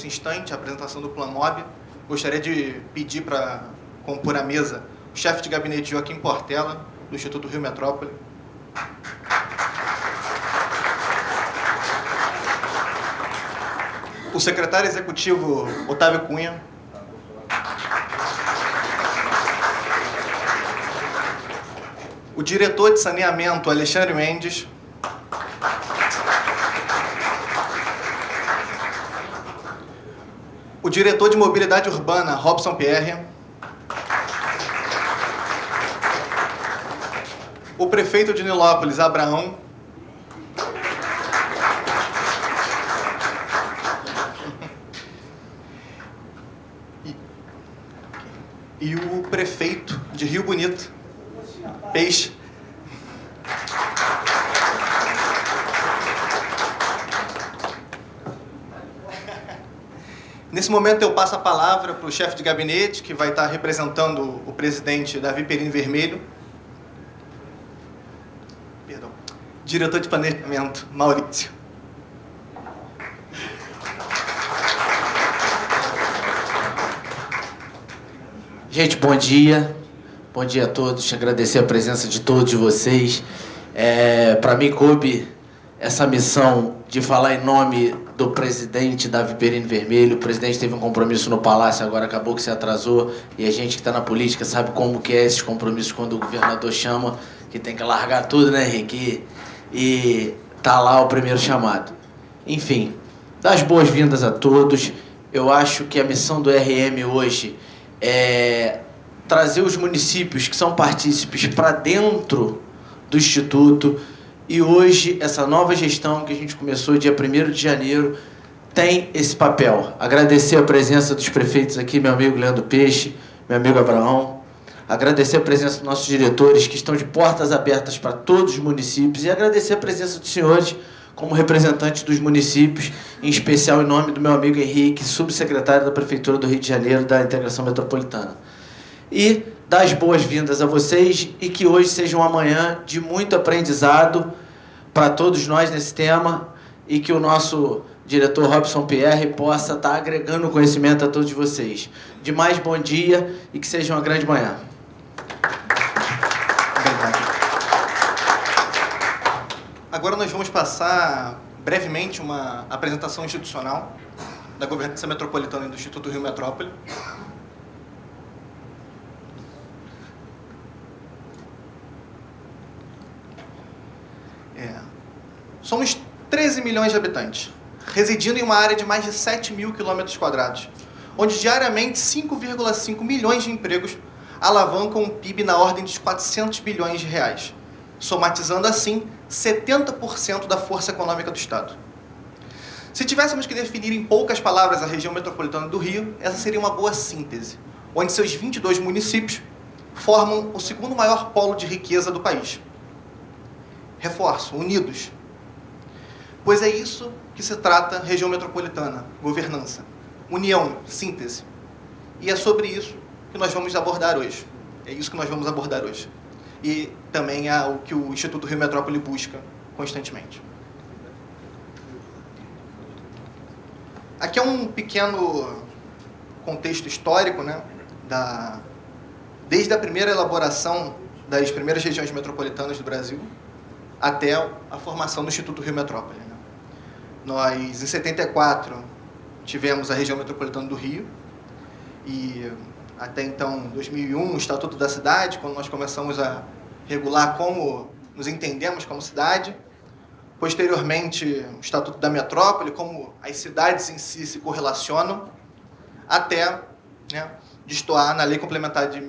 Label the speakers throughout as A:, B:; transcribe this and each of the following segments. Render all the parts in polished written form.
A: nesse instante a apresentação do Plano MOB. Gostaria de pedir para compor a mesa o chefe de gabinete Joaquim Portela, do Instituto Rio Metrópole. O secretário executivo Otávio Cunha. O diretor de saneamento Alexandre Mendes. O diretor de mobilidade urbana Robson Pierre. O prefeito de Nilópolis Abraão. E o prefeito de Rio Bonito, Peixe. Nesse momento eu passo a palavra para o chefe de gabinete, que vai estar representando o presidente Davi Perini Vermelho. Perdão. Diretor de planejamento, Maurício.
B: Gente, bom dia. Bom dia a todos. Agradecer a presença de todos vocês. Para mim, coube essa missão de falar em nome do presidente Davi Perini Vermelho. O presidente teve um compromisso no Palácio, agora acabou que se atrasou. E a gente que está na política sabe como que é esses compromissos quando o governador chama, que tem que largar tudo, né, Henrique? E tá lá o primeiro chamado. Enfim, dar as boas-vindas a todos. Eu acho que a missão do RM hoje é trazer os municípios que são partícipes para dentro do Instituto. E hoje, essa nova gestão que a gente começou dia 1º de janeiro tem esse papel. Agradecer a presença dos prefeitos aqui, meu amigo Leandro Peixe, meu amigo Abraão. Agradecer a presença dos nossos diretores, que estão de portas abertas para todos os municípios. E agradecer a presença dos senhores como representantes dos municípios, em especial em nome do meu amigo Henrique, subsecretário da Prefeitura do Rio de Janeiro, da Integração Metropolitana. E dar as boas-vindas a vocês e que hoje seja uma manhã de muito aprendizado para todos nós nesse tema e que o nosso diretor Robson Pierre possa estar agregando conhecimento a todos vocês. Demais, bom dia e que seja uma grande manhã.
A: Agora nós vamos passar brevemente uma apresentação institucional da Governança Metropolitana e do Instituto Rio Metrópole. Somos 13 milhões de habitantes, residindo em uma área de mais de 7 mil quilômetros quadrados, onde diariamente 5,5 milhões de empregos alavancam um PIB na ordem dos 400 bilhões de reais, somatizando assim 70% da força econômica do Estado. Se tivéssemos que definir em poucas palavras a região metropolitana do Rio, essa seria uma boa síntese, onde seus 22 municípios formam o segundo maior polo de riqueza do país. Reforço, unidos. Pois é isso que se trata região metropolitana, governança, união, síntese. E é sobre isso que nós vamos abordar hoje. É isso que nós vamos abordar hoje. E também é o que o Instituto Rio Metrópole busca constantemente. Aqui é um pequeno contexto histórico, né, desde a primeira elaboração das primeiras regiões metropolitanas do Brasil até a formação do Instituto Rio Metrópole. Né? Nós, em 74, tivemos a região metropolitana do Rio e até então, 2001, o Estatuto da Cidade, quando nós começamos a regular como nos entendemos como cidade. Posteriormente, o Estatuto da Metrópole, como as cidades em si se correlacionam, até, né, destoar na Lei Complementar de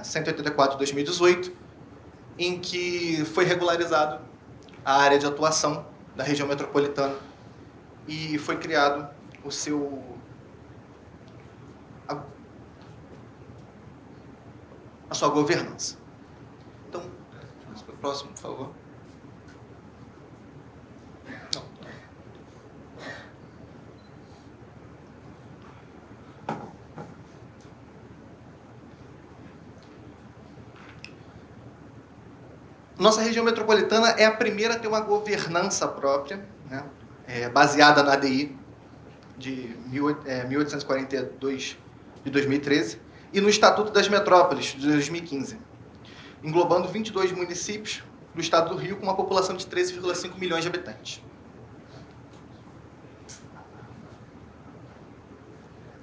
A: 184 de 2018, em que foi regularizado a área de atuação da região metropolitana e foi criado a sua governança. Então, vamos para o próximo, por favor. Não. Nossa região metropolitana é a primeira a ter uma governança própria, né, baseada na ADI. de 1842 de 2013, e no Estatuto das Metrópoles, de 2015, englobando 22 municípios do estado do Rio com uma população de 13,5 milhões de habitantes.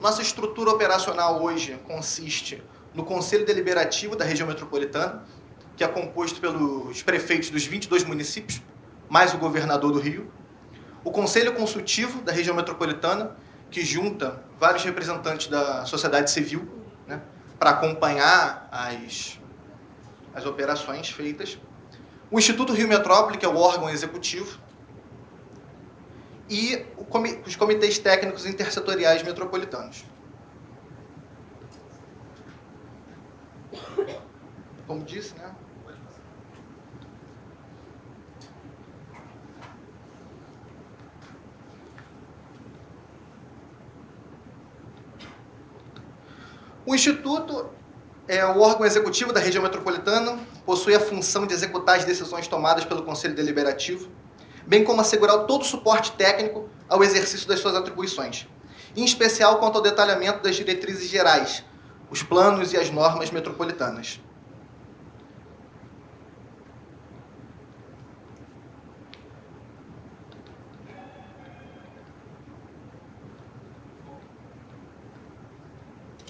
A: Nossa estrutura operacional hoje consiste no Conselho Deliberativo da Região Metropolitana, que é composto pelos prefeitos dos 22 municípios, mais o governador do Rio. O Conselho Consultivo da Região Metropolitana, que junta vários representantes da sociedade civil, né, para acompanhar as operações feitas. O Instituto Rio Metrópole, que é o órgão executivo. E os comitês técnicos intersetoriais metropolitanos. Como disse, né? O Instituto é o órgão executivo da região metropolitana, possui a função de executar as decisões tomadas pelo Conselho Deliberativo, bem como assegurar todo o suporte técnico ao exercício das suas atribuições, em especial quanto ao detalhamento das diretrizes gerais, os planos e as normas metropolitanas.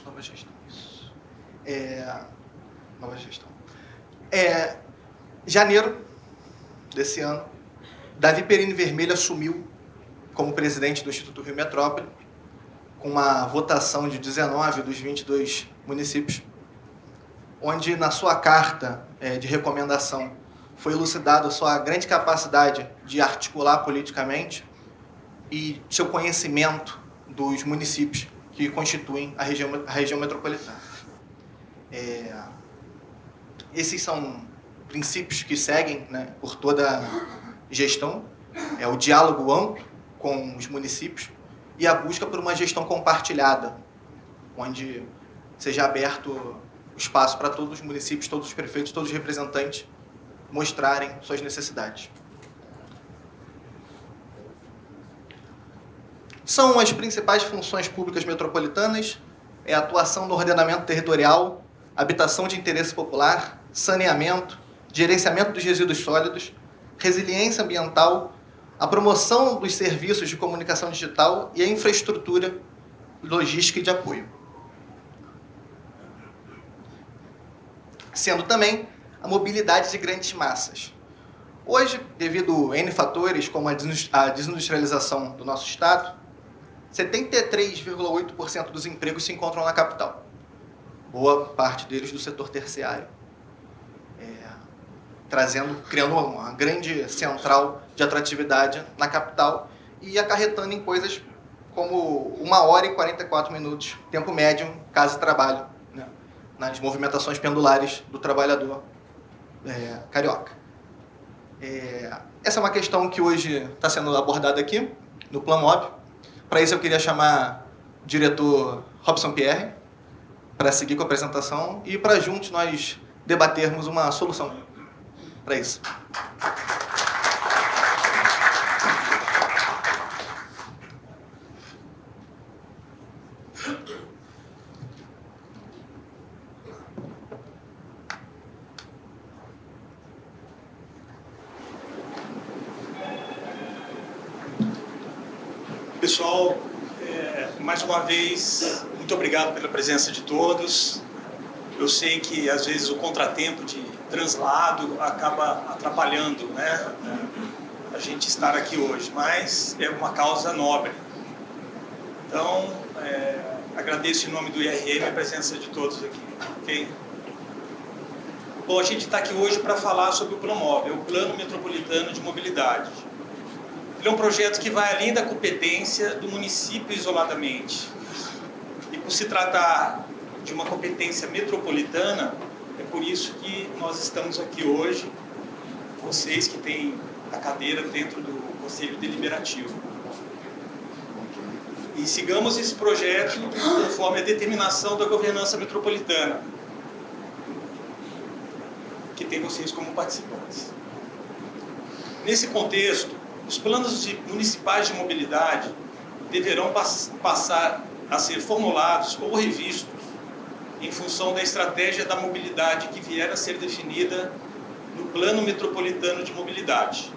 A: Nova gestão, isso. Nova gestão. Janeiro desse ano, Davi Perini Vermelho assumiu como presidente do Instituto Rio Metrópole, com uma votação de 19 dos 22 municípios, onde na sua carta de recomendação foi elucidada a sua grande capacidade de articular politicamente e seu conhecimento dos municípios que constituem a região metropolitana. Esses são princípios que seguem, né, por toda a gestão, o diálogo amplo com os municípios e a busca por uma gestão compartilhada, onde seja aberto o espaço para todos os municípios, todos os prefeitos, todos os representantes mostrarem suas necessidades. São as principais funções públicas metropolitanas: a atuação no ordenamento territorial, habitação de interesse popular, saneamento, gerenciamento dos resíduos sólidos, resiliência ambiental, a promoção dos serviços de comunicação digital e a infraestrutura logística e de apoio. Sendo também a mobilidade de grandes massas. Hoje, devido a N fatores, como a desindustrialização do nosso estado, 73,8% dos empregos se encontram na capital. Boa parte deles do setor terciário. Criando uma grande central de atratividade na capital e acarretando em coisas como 1h e 44 minutos, tempo médio, casa e trabalho, né, nas movimentações pendulares do trabalhador carioca. Essa é uma questão que hoje está sendo abordada aqui, no Planmob. Para isso eu queria chamar o diretor Robson Pierre para seguir com a apresentação e para juntos nós debatermos uma solução para isso.
C: Pessoal, mais uma vez, muito obrigado pela presença de todos. Eu sei que, às vezes, o contratempo de translado acaba atrapalhando, né, a gente estar aqui hoje, mas é uma causa nobre. Então, agradeço em nome do IRM a presença de todos aqui. Okay? Bom, a gente está aqui hoje para falar sobre o Planmob, o Plano Metropolitano de Mobilidade. Ele é um projeto que vai além da competência do município isoladamente. E por se tratar de uma competência metropolitana, é por isso que nós estamos aqui hoje, vocês que têm a cadeira dentro do Conselho Deliberativo. E sigamos esse projeto conforme a determinação da governança metropolitana, que tem vocês como participantes. Nesse contexto, os planos municipais de mobilidade deverão passar a ser formulados ou revistos em função da estratégia da mobilidade que vier a ser definida no Plano Metropolitano de Mobilidade.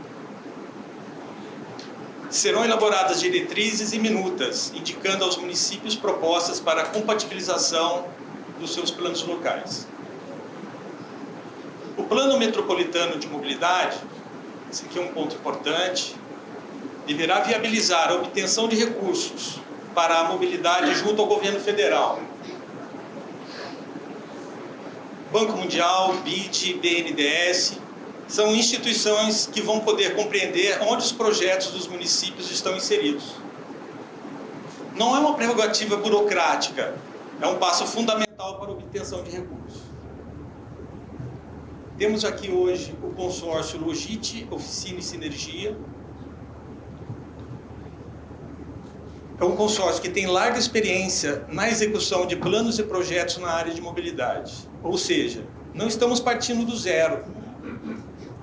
C: Serão elaboradas diretrizes e minutas, indicando aos municípios propostas para a compatibilização dos seus planos locais. O Plano Metropolitano de Mobilidade, esse aqui é um ponto importante, deverá viabilizar a obtenção de recursos para a mobilidade junto ao governo federal. Banco Mundial, BID, BNDES, são instituições que vão poder compreender onde os projetos dos municípios estão inseridos. Não é uma prerrogativa burocrática, é um passo fundamental para a obtenção de recursos. Temos aqui hoje o consórcio Logite, Oficina e Sinergia. É um consórcio que tem larga experiência na execução de planos e projetos na área de mobilidade. Ou seja, não estamos partindo do zero.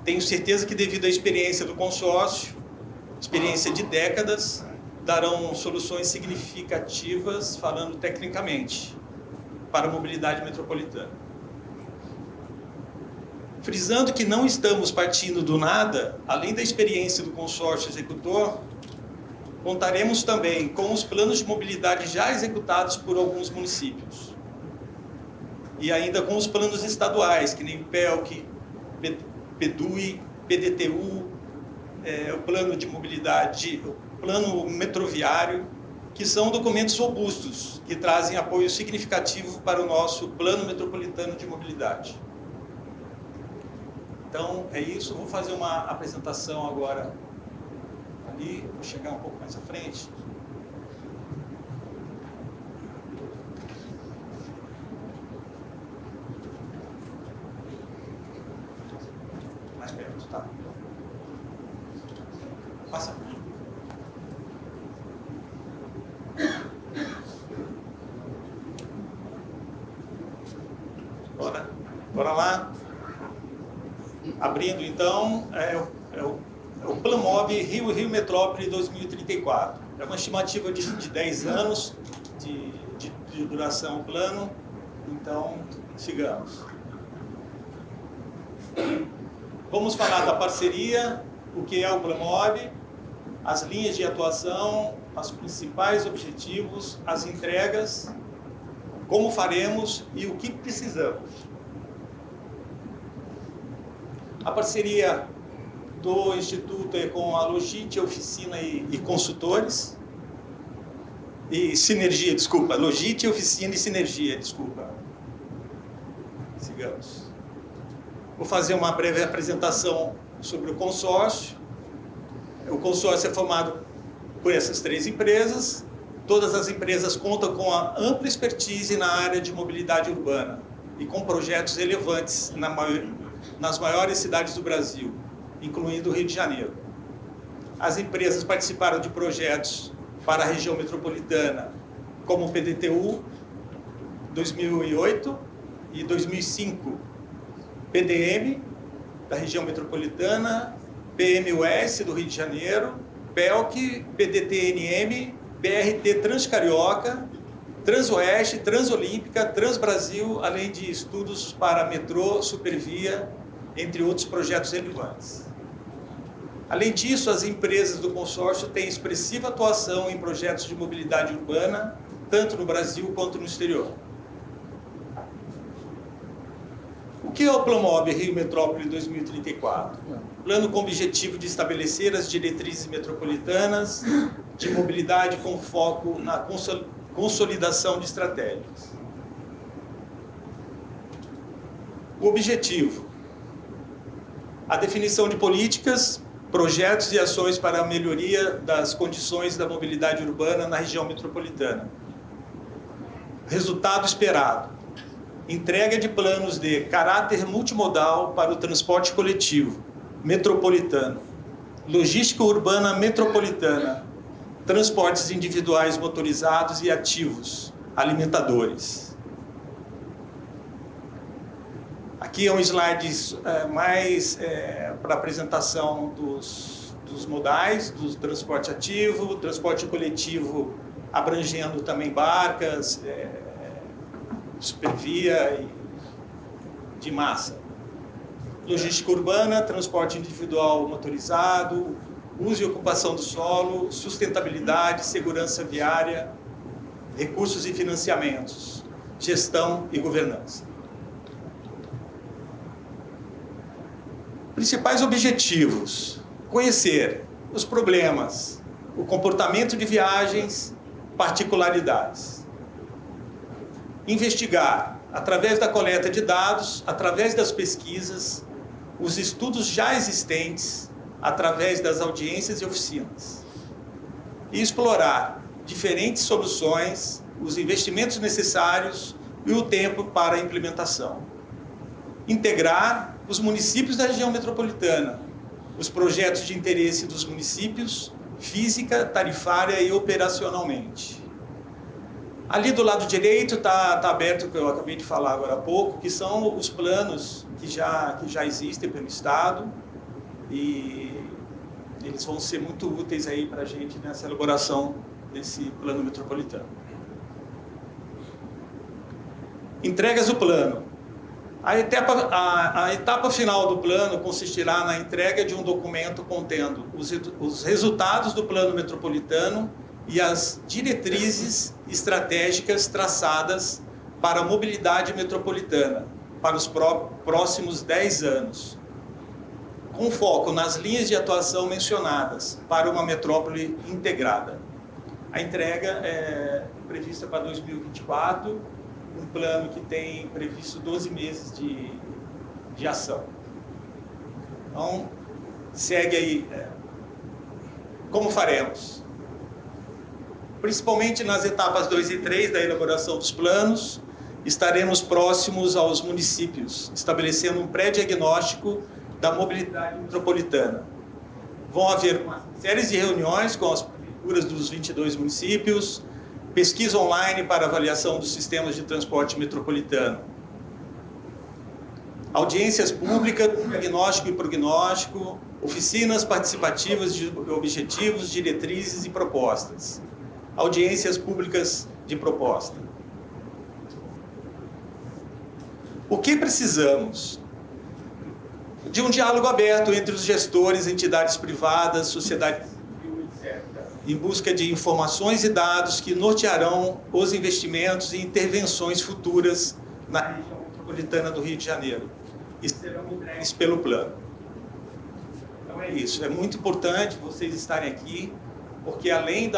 C: Tenho certeza que, devido à experiência do consórcio, experiência de décadas, darão soluções significativas, falando tecnicamente, para a mobilidade metropolitana. Frisando que não estamos partindo do nada, além da experiência do consórcio executor, contaremos também com os planos de mobilidade já executados por alguns municípios. E ainda com os planos estaduais, que nem o PELC, PEDUI, PDTU, o plano de mobilidade, o plano metroviário, que são documentos robustos, que trazem apoio significativo para o nosso plano metropolitano de mobilidade. Então, é isso. Vou fazer uma apresentação agora ali, vou chegar um pouco mais à frente. Mais perto, tá? Passa. Bora lá. Abrindo, então, o Planmob Rio Metrópole 2034. É uma estimativa de 10 anos de duração o plano. Então, sigamos. Vamos falar da parceria, o que é o Planmob, as linhas de atuação, os principais objetivos, as entregas, como faremos e o que precisamos. A parceria do Instituto é com a Logite, Oficina e Consultores. E Sinergia, desculpa. Logite, Oficina e Sinergia, desculpa. Sigamos. Vou fazer uma breve apresentação sobre o consórcio. O consórcio é formado por essas 3 empresas. Todas as empresas contam com a ampla expertise na área de mobilidade urbana e com projetos relevantes nas maiores cidades do Brasil, incluindo o Rio de Janeiro. As empresas participaram de projetos para a região metropolitana, como o PDTU 2008 e 2005, PDM da região metropolitana, PMUS do Rio de Janeiro, PELC, PDTNM, BRT Transcarioca, Transoeste, Transolímpica, Transbrasil, além de estudos para metrô, supervia, entre outros projetos relevantes. Além disso, as empresas do consórcio têm expressiva atuação em projetos de mobilidade urbana, tanto no Brasil quanto no exterior. O que é o Planmob Rio Metrópole 2034? Plano com o objetivo de estabelecer as diretrizes metropolitanas de mobilidade com foco na consolidação de estratégias. O objetivo: a definição de políticas, projetos e ações para a melhoria das condições da mobilidade urbana na região metropolitana. Resultado esperado: entrega de planos de caráter multimodal para o transporte coletivo, metropolitano, logística urbana metropolitana, transportes individuais motorizados e ativos, alimentadores. Aqui é um slide mais para apresentação dos modais, do transporte ativo, transporte coletivo abrangendo também barcas, supervia e de massa. Logística urbana, transporte individual motorizado, uso e ocupação do solo, sustentabilidade, segurança viária, recursos e financiamentos, gestão e governança. Principais objetivos: conhecer os problemas, o comportamento de viagens, particularidades. Investigar, através da coleta de dados, através das pesquisas, os estudos já existentes, através das audiências e oficinas. E explorar diferentes soluções, os investimentos necessários e o tempo para a implementação. Integrar os municípios da região metropolitana, os projetos de interesse dos municípios, física, tarifária e operacionalmente. Ali do lado direito está aberto o que eu acabei de falar agora há pouco, que são os planos que já existem pelo Estado, e eles vão ser muito úteis aí para a gente nessa elaboração desse plano metropolitano. Entregas do plano. A etapa final do plano consistirá na entrega de um documento contendo os resultados do plano metropolitano e as diretrizes estratégicas traçadas para a mobilidade metropolitana para os próximos 10 anos, com foco nas linhas de atuação mencionadas para uma metrópole integrada. A entrega é prevista para 2024, um plano que tem previsto 12 meses de ação. Então, segue aí. Como faremos? Principalmente nas etapas 2 e 3 da elaboração dos planos, estaremos próximos aos municípios, estabelecendo um pré-diagnóstico da mobilidade metropolitana. Vão haver uma série de reuniões com as prefeituras dos 22 municípios, pesquisa online para avaliação dos sistemas de transporte metropolitano, audiências públicas, diagnóstico e prognóstico, oficinas participativas de objetivos, diretrizes e propostas, audiências públicas de proposta. O que precisamos? De um diálogo aberto entre os gestores, entidades privadas, sociedade civil, etc., em busca de informações e dados que nortearão os investimentos e intervenções futuras na região metropolitana do Rio de Janeiro e serão entregues pelo plano. Então é isso, é muito importante vocês estarem aqui, porque além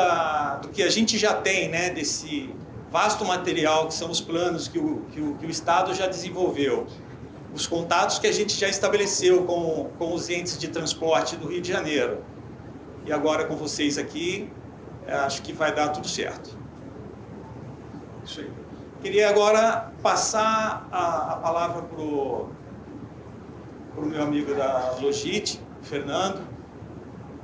C: do que a gente já tem, né, desse vasto material que são os planos que o Estado já desenvolveu, os contatos que a gente já estabeleceu com os entes de transporte do Rio de Janeiro, e agora com vocês aqui, acho que vai dar tudo certo. Isso aí. Queria agora passar a palavra para o meu amigo da Logit, Fernando,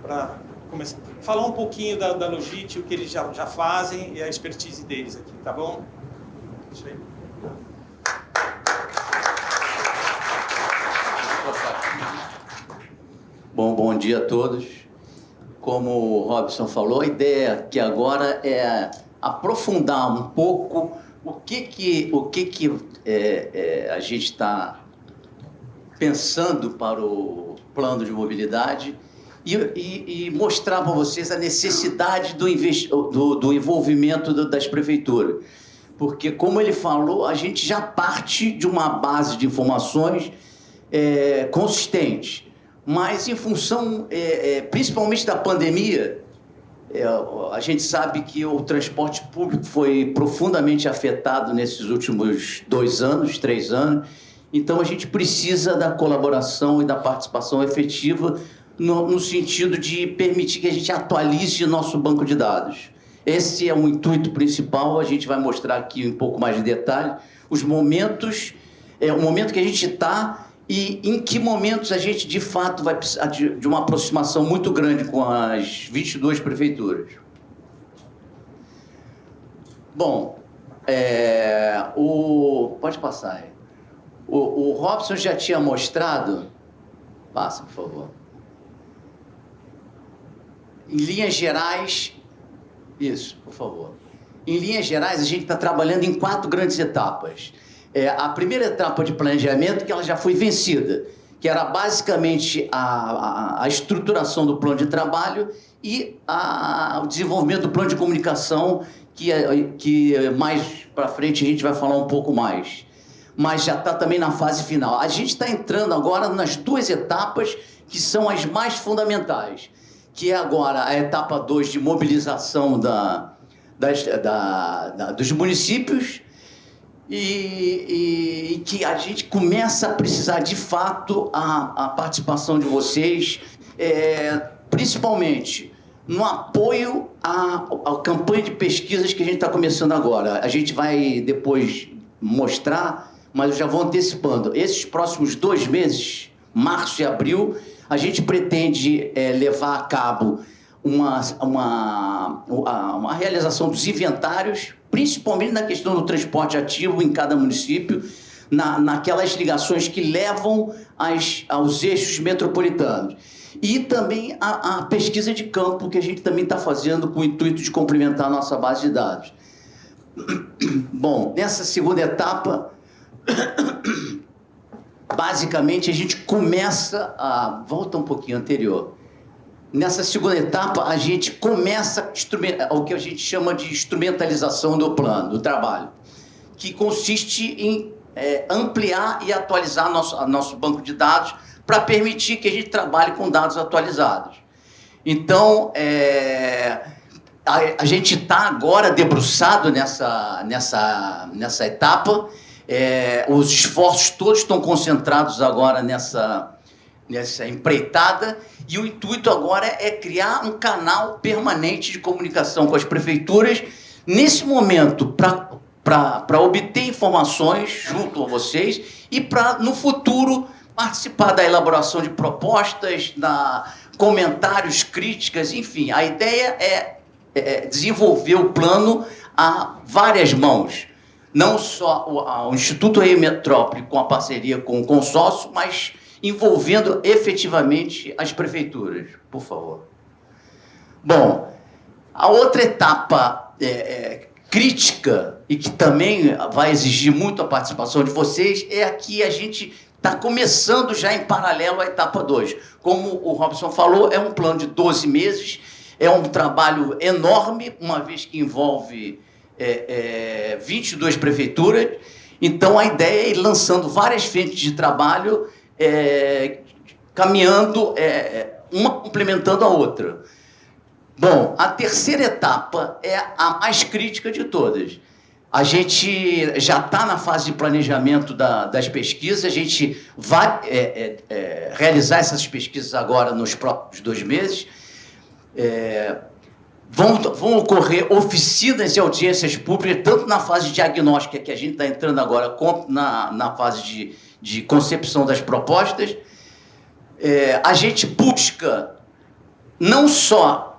C: para começar a falar um pouquinho da Logit, o que eles já fazem e a expertise deles aqui, tá bom? Isso aí.
D: Bom dia a todos. Como o Robson falou, a ideia aqui agora é aprofundar um pouco o que a gente está pensando para o plano de mobilidade e mostrar para vocês a necessidade do envolvimento das prefeituras. Porque, como ele falou, a gente já parte de uma base de informações consistente. Mas, em função, principalmente da pandemia, a gente sabe que o transporte público foi profundamente afetado nesses últimos 2 anos, 3 anos. Então, a gente precisa da colaboração e da participação efetiva no sentido de permitir que a gente atualize o nosso banco de dados. Esse é o intuito principal. A gente vai mostrar aqui um pouco mais de detalhe os momentos, o momento que a gente está e em que momentos a gente, de fato, vai precisar de uma aproximação muito grande com as 22 prefeituras. Bom, pode passar aí. O Robson já tinha mostrado... Passa, por favor. Em linhas gerais, isso, por favor. Em linhas gerais, a gente está trabalhando em 4 grandes etapas. A primeira etapa de planejamento, que ela já foi vencida, que era basicamente a estruturação do plano de trabalho e o desenvolvimento do plano de comunicação, que mais para frente a gente vai falar um pouco mais. Mas já está também na fase final. A gente está entrando agora nas 2 etapas que são as mais fundamentais, que é agora a etapa 2 de mobilização dos municípios e que a gente começa a precisar, de fato, a participação de vocês, principalmente no apoio à campanha de pesquisas que a gente está começando agora. A gente vai depois mostrar, mas eu já vou antecipando. Esses próximos 2 meses, março e abril, a gente pretende levar a cabo uma realização dos inventários, principalmente na questão do transporte ativo em cada município, naquelas ligações que levam aos eixos metropolitanos. E também a pesquisa de campo, que a gente também está fazendo com o intuito de complementar a nossa base de dados. Bom, nessa segunda etapa, basicamente, a gente começa volta um pouquinho anterior. Nessa segunda etapa, a gente começa o que a gente chama de instrumentalização do plano, do trabalho, que consiste em ampliar e atualizar nosso banco de dados para permitir que a gente trabalhe com dados atualizados. Então, a gente está agora debruçado nessa etapa. Os esforços todos estão concentrados agora nessa empreitada, e o intuito agora é criar um canal permanente de comunicação com as prefeituras, nesse momento, para obter informações junto a vocês e para, no futuro, participar da elaboração de propostas, comentários, críticas, enfim. A ideia é desenvolver o plano a várias mãos. Não só o Instituto Rio Metrópole com a parceria com o consórcio, mas envolvendo efetivamente as prefeituras. Por favor. Bom, a outra etapa crítica, e que também vai exigir muito a participação de vocês, é a que a gente está começando já em paralelo à etapa 2. Como o Robson falou, é um plano de 12 meses, é um trabalho enorme, uma vez que envolve 22 prefeituras. Então, a ideia é ir lançando várias frentes de trabalho, caminhando, uma complementando a outra. Bom, a terceira etapa é a mais crítica de todas. A gente já está na fase de planejamento das pesquisas, a gente vai realizar essas pesquisas agora nos próximos 2 meses. Vão ocorrer oficinas e audiências públicas, tanto na fase diagnóstica, que a gente está entrando agora, como na fase de concepção das propostas. A gente busca não só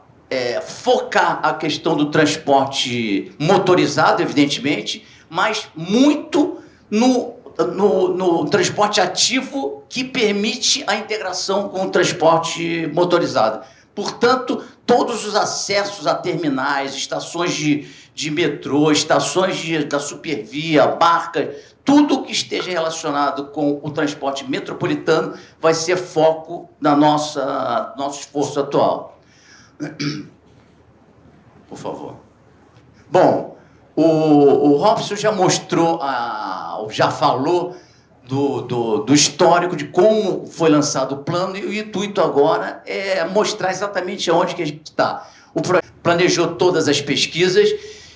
D: focar a questão do transporte motorizado, evidentemente, mas muito no transporte ativo, que permite a integração com o transporte motorizado. Portanto, todos os acessos a terminais, estações de metrô, estações da supervia, barcas, tudo que esteja relacionado com o transporte metropolitano vai ser foco da nosso esforço atual. Por favor. Bom, o Robson já mostrou, já falou do histórico de como foi lançado o plano, e o intuito agora é mostrar exatamente onde que a gente está. O projeto planejou todas as pesquisas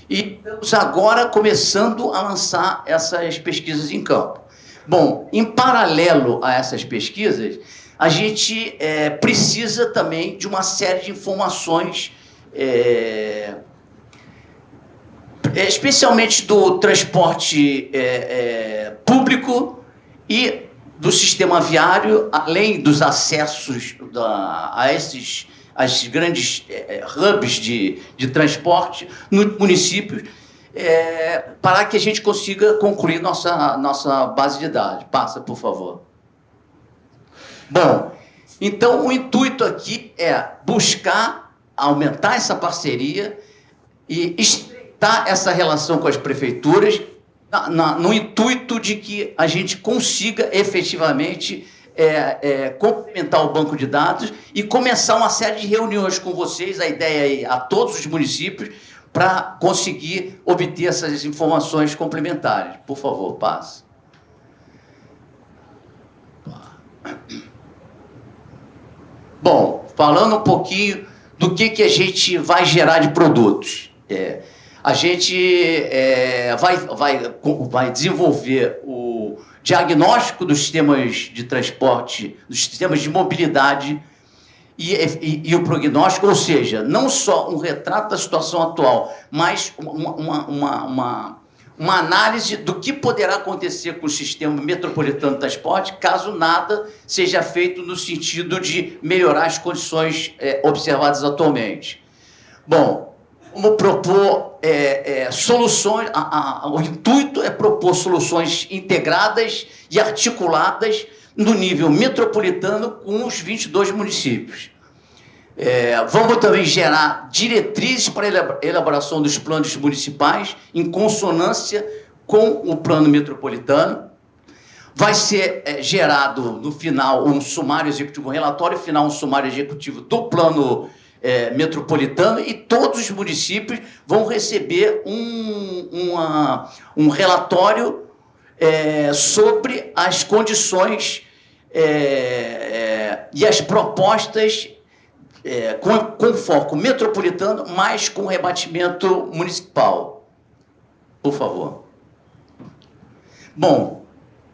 D: e estamos agora começando a lançar essas pesquisas em campo. Bom, em paralelo a essas pesquisas, a gente precisa também de uma série de informações, especialmente do transporte público e do sistema viário, além dos acessos às grandes hubs de transporte nos municípios, para que a gente consiga concluir nossa base de dados. Passa, por favor. Bom, então o intuito aqui é buscar aumentar essa parceria e estreitar essa relação com as prefeituras no intuito de que a gente consiga efetivamente complementar o banco de dados e começar uma série de reuniões com vocês, a ideia é a todos os municípios, para conseguir obter essas informações complementares. Por favor, passe. Bom, falando um pouquinho do que a gente vai gerar de produtos. A gente vai desenvolver o diagnóstico dos sistemas de transporte, dos sistemas de mobilidade e o prognóstico, ou seja, não só um retrato da situação atual, mas uma análise do que poderá acontecer com o sistema metropolitano de transporte caso nada seja feito no sentido de melhorar as condições observadas atualmente. Bom, como propor soluções, o intuito é propor soluções integradas e articuladas no nível metropolitano com os 22 municípios. Vamos também gerar diretrizes para a elaboração dos planos municipais em consonância com o plano metropolitano. Vai ser gerado, no final, um sumário executivo, um relatório final, um sumário executivo do plano metropolitano, e todos os municípios vão receber um relatório sobre as condições e as propostas com foco metropolitano, mas com rebatimento municipal. Por favor. Bom,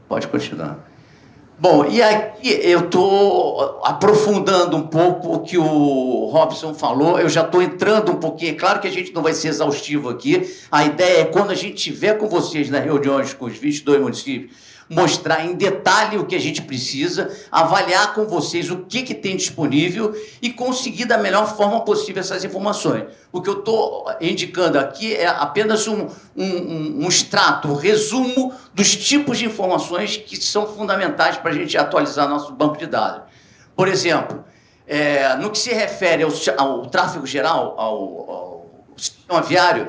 D: pode continuar. Bom, e aqui eu estou aprofundando um pouco o que o Robson falou, eu já estou entrando um pouquinho, é claro que a gente não vai ser exaustivo aqui, a ideia é, quando a gente estiver com vocês nas reuniões com os 22 municípios, mostrar em detalhe o que a gente precisa, avaliar com vocês o que tem disponível e conseguir da melhor forma possível essas informações. O que eu estou indicando aqui é apenas um extrato, um resumo dos tipos de informações que são fundamentais para a gente atualizar nosso banco de dados. Por exemplo, no que se refere ao tráfego geral, ao sistema viário,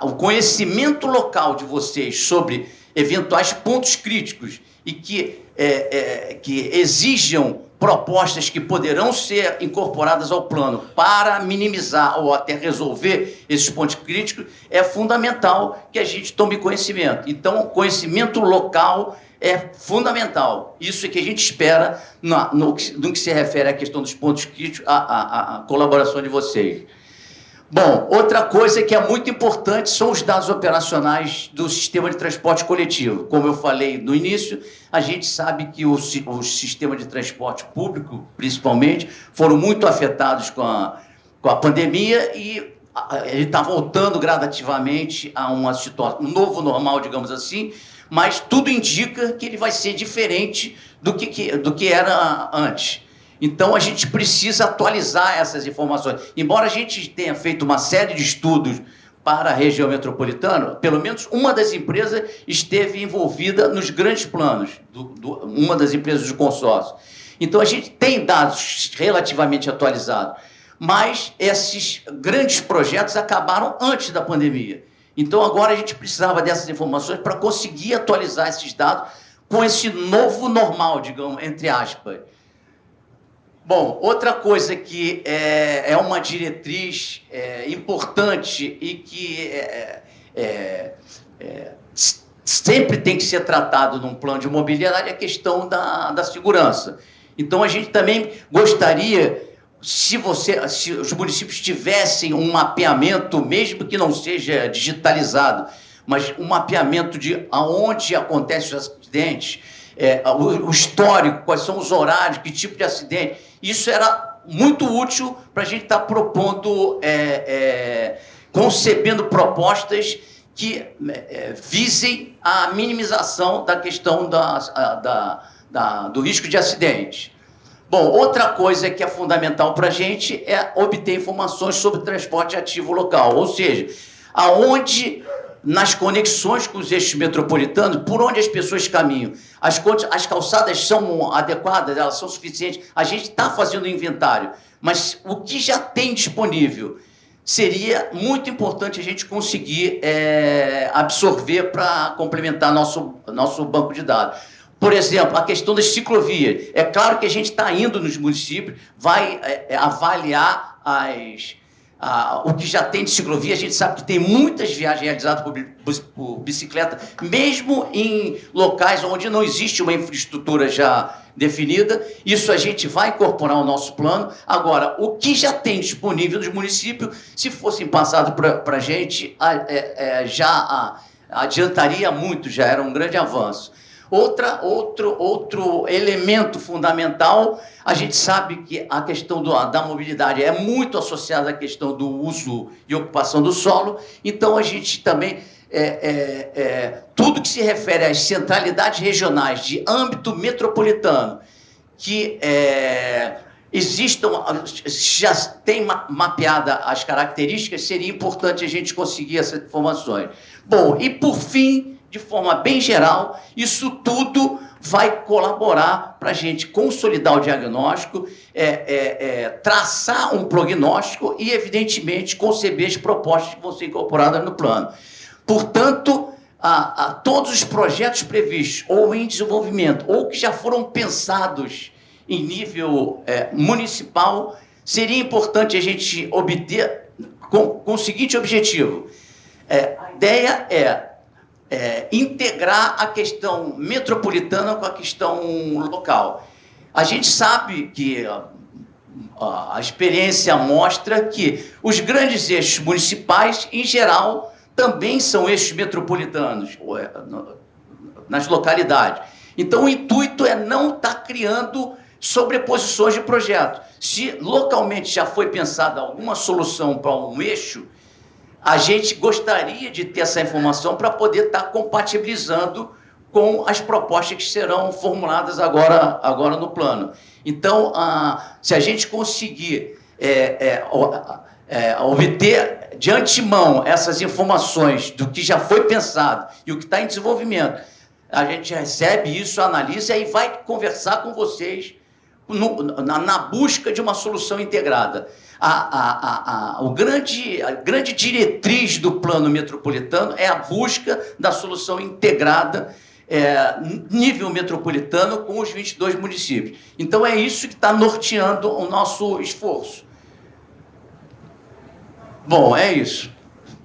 D: o conhecimento local de vocês sobre eventuais pontos críticos e que exijam propostas que poderão ser incorporadas ao plano para minimizar ou até resolver esses pontos críticos, é fundamental que a gente tome conhecimento. Então, conhecimento local é fundamental. Isso é que a gente espera no que se refere à questão dos pontos críticos, a colaboração de vocês. Bom, outra coisa que é muito importante são os dados operacionais do sistema de transporte coletivo. Como eu falei no início, a gente sabe que o sistema de transporte público, principalmente, foram muito afetados com a pandemia e ele está voltando gradativamente a uma situação, um novo normal, digamos assim, mas tudo indica que ele vai ser diferente do que era antes. Então, a gente precisa atualizar essas informações. Embora a gente tenha feito uma série de estudos para a região metropolitana, pelo menos uma das empresas esteve envolvida nos grandes planos, uma das empresas do consórcio. Então, a gente tem dados relativamente atualizados, mas esses grandes projetos acabaram antes da pandemia. Então, agora a gente precisava dessas informações para conseguir atualizar esses dados com esse novo normal, digamos, entre aspas. Bom, outra coisa que é uma diretriz importante e que sempre tem que ser tratado num plano de mobilidade é a questão da segurança. Então, a gente também gostaria, se os municípios tivessem um mapeamento, mesmo que não seja digitalizado, mas um mapeamento de aonde acontecem os acidentes, o histórico, quais são os horários, que tipo de acidente. Isso era muito útil para a gente estar propondo, concebendo propostas que visem a minimização da questão do risco de acidente. Bom, outra coisa que é fundamental para a gente é obter informações sobre transporte ativo local, ou seja, aonde nas conexões com os eixos metropolitanos, por onde as pessoas caminham. As calçadas são adequadas, elas são suficientes. A gente está fazendo o inventário, mas o que já tem disponível seria muito importante a gente conseguir absorver para complementar nosso banco de dados. Por exemplo, a questão das ciclovias. É claro que a gente está indo nos municípios, vai avaliar o que já tem de ciclovia. A gente sabe que tem muitas viagens realizadas por bicicleta, mesmo em locais onde não existe uma infraestrutura já definida. Isso a gente vai incorporar ao nosso plano. Agora, o que já tem disponível dos municípios, se fossem passados para a gente, já adiantaria muito, já era um grande avanço. Outro elemento fundamental, a gente sabe que a questão da mobilidade é muito associada à questão do uso e ocupação do solo, então a gente também, tudo que se refere às centralidades regionais de âmbito metropolitano, que já tem mapeada as características, seria importante a gente conseguir essas informações. Bom, e por fim, de forma bem geral, isso tudo vai colaborar para a gente consolidar o diagnóstico, traçar um prognóstico e, evidentemente, conceber as propostas que vão ser incorporadas no plano. Portanto, todos os projetos previstos, ou em desenvolvimento, ou que já foram pensados em nível municipal, seria importante a gente obter com o seguinte objetivo. A ideia integrar a questão metropolitana com a questão local. A gente sabe que a experiência mostra que os grandes eixos municipais, em geral, também são eixos metropolitanos nas localidades. Então, o intuito é não estar criando sobreposições de projetos. Se localmente já foi pensada alguma solução para um eixo, a gente gostaria de ter essa informação para poder estar compatibilizando com as propostas que serão formuladas agora no plano. Então, se a gente conseguir obter de antemão essas informações do que já foi pensado e o que está em desenvolvimento, a gente recebe isso, analisa e vai conversar com vocês na busca de uma solução integrada. A grande diretriz do plano metropolitano é a busca da solução integrada nível metropolitano com os 22 municípios. Então, é isso que está norteando o nosso esforço. Bom, é isso.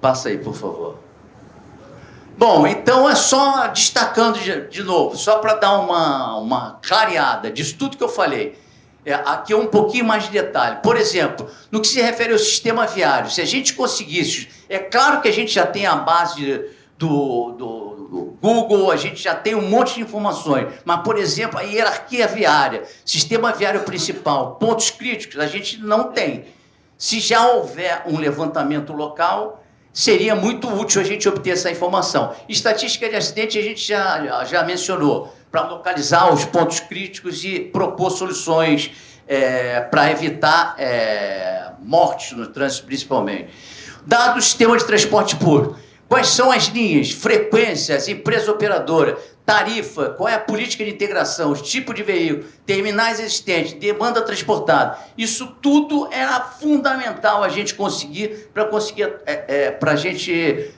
D: Passa aí, por favor. Bom, então é só destacando de novo, só para dar uma clareada disso tudo que eu falei. Aqui é um pouquinho mais de detalhe. Por exemplo, no que se refere ao sistema viário, se a gente conseguisse... É claro que a gente já tem a base do Google, a gente já tem um monte de informações, mas, por exemplo, a hierarquia viária, sistema viário principal, pontos críticos, a gente não tem. Se já houver um levantamento local, seria muito útil a gente obter essa informação. Estatística de acidente a gente já mencionou, para localizar os pontos críticos e propor soluções para evitar mortes no trânsito, principalmente. Dado o sistema de transporte público, quais são as linhas, frequências, empresa operadora, tarifa, qual é a política de integração, os tipos de veículo, terminais existentes, demanda transportada. Isso tudo era fundamental a gente conseguir, para a gente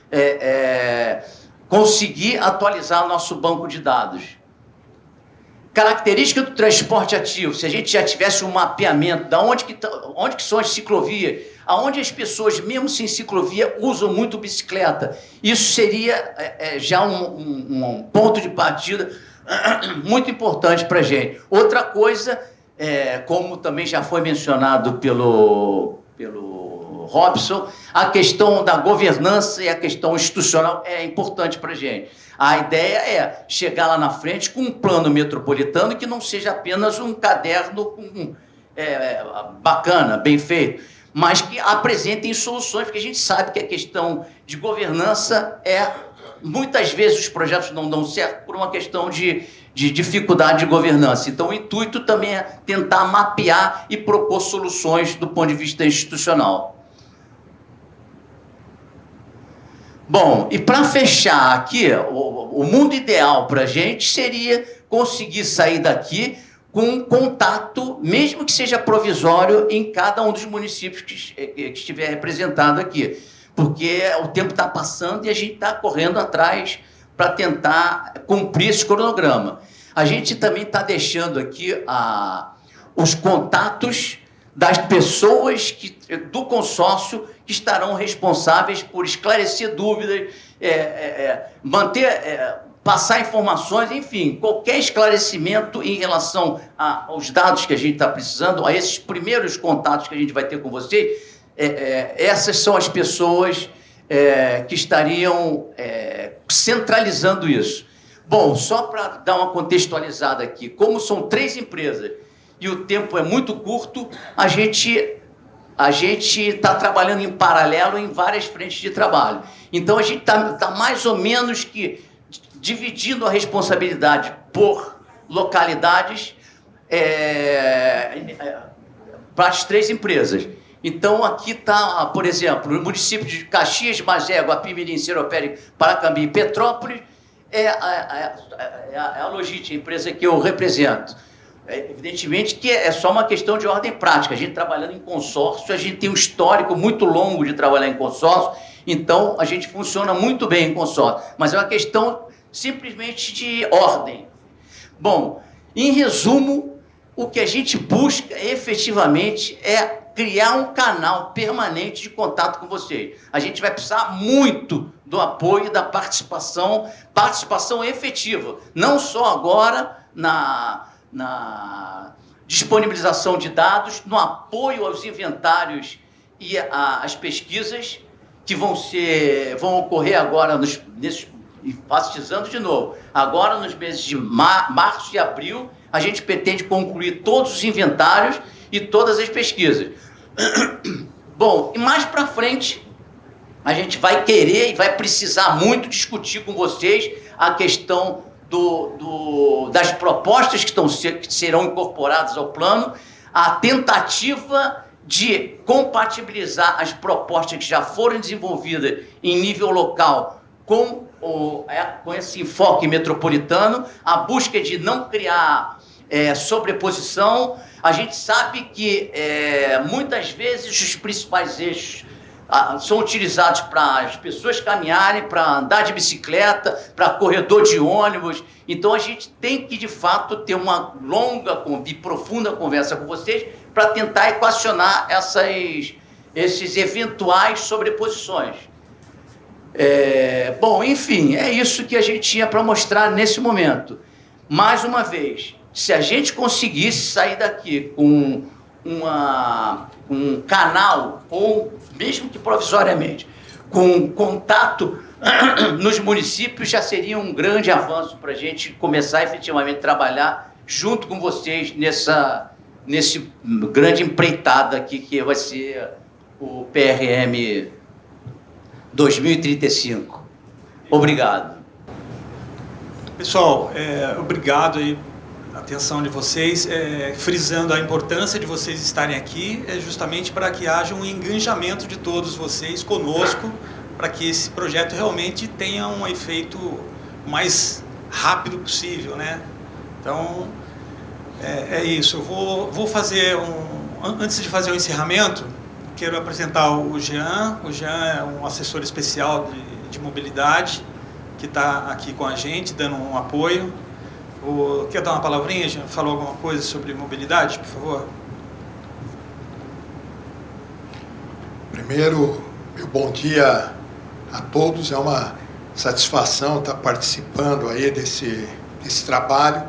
D: conseguir atualizar nosso banco de dados. Característica do transporte ativo, se a gente já tivesse um mapeamento de onde que são as ciclovias, aonde as pessoas, mesmo sem ciclovia, usam muito bicicleta. Isso seria já um ponto de partida muito importante para a gente. Outra coisa, como também já foi mencionado pelo Robson, a questão da governança e a questão institucional é importante para a gente. A ideia é chegar lá na frente com um plano metropolitano que não seja apenas um caderno bacana, bem feito, mas que apresentem soluções, porque a gente sabe que a questão de governança muitas vezes os projetos não dão certo por uma questão de dificuldade de governança. Então, o intuito também é tentar mapear e propor soluções do ponto de vista institucional. Bom, e para fechar aqui, o mundo ideal para a gente seria conseguir sair daqui com um contato, mesmo que seja provisório, em cada um dos municípios que estiver representado aqui. Porque o tempo está passando e a gente está correndo atrás para tentar cumprir esse cronograma. A gente também está deixando aqui os contatos das pessoas do consórcio que estarão responsáveis por esclarecer dúvidas, passar informações, enfim, qualquer esclarecimento em relação aos dados que a gente está precisando, a esses primeiros contatos que a gente vai ter com vocês, essas são as pessoas que estariam centralizando isso. Bom, só para dar uma contextualizada aqui, como são 3 empresas e o tempo é muito curto, a gente está trabalhando em paralelo em várias frentes de trabalho. Então, a gente está mais ou menos que dividindo a responsabilidade por localidades para as 3 empresas. Então, aqui está, por exemplo, no município de Caxias, Magé, Guapimirim, Seropédica, Paracambi e Petrópolis, a Logite, a empresa que eu represento. Evidentemente que é só uma questão de ordem prática. A gente trabalhando em consórcio, a gente tem um histórico muito longo de trabalhar em consórcio, então a gente funciona muito bem em consórcio. Mas é uma questão simplesmente de ordem. Bom, em resumo, o que a gente busca efetivamente é criar um canal permanente de contato com vocês. A gente vai precisar muito do apoio e da participação efetiva, não só agora na disponibilização de dados, no apoio aos inventários e às pesquisas que vão ocorrer agora, enfatizando de novo, agora nos meses de março e abril, a gente pretende concluir todos os inventários e todas as pesquisas. Bom, e mais para frente, a gente vai querer e vai precisar muito discutir com vocês a questão das propostas que serão incorporadas ao plano, a tentativa de compatibilizar as propostas que já foram desenvolvidas em nível local com esse enfoque metropolitano, a busca de não criar sobreposição. A gente sabe que muitas vezes os principais eixos são utilizados para as pessoas caminharem, para andar de bicicleta, para corredor de ônibus. Então, a gente tem que, de fato, ter uma longa e profunda conversa com vocês para tentar equacionar esses eventuais sobreposições. Bom, enfim, é isso que a gente tinha para mostrar nesse momento. Mais uma vez, se a gente conseguisse sair daqui com um canal, ou mesmo que provisoriamente, com contato nos municípios, já seria um grande avanço para a gente começar efetivamente a trabalhar junto com vocês nesse grande empreitada aqui que vai ser o PRM 2035. Obrigado.
C: Pessoal, obrigado aí a atenção de vocês, frisando a importância de vocês estarem aqui, justamente para que haja um engajamento de todos vocês conosco, para que esse projeto realmente tenha um efeito mais rápido possível, né? Então, é isso. Eu vou fazer antes de fazer o encerramento, quero apresentar o Jean. O Jean é um assessor especial de mobilidade, que está aqui com a gente, dando um apoio. Quer dar uma palavrinha, Jean? Falou alguma coisa sobre mobilidade, por favor?
E: Primeiro, meu bom dia a todos. É uma satisfação estar participando aí desse trabalho.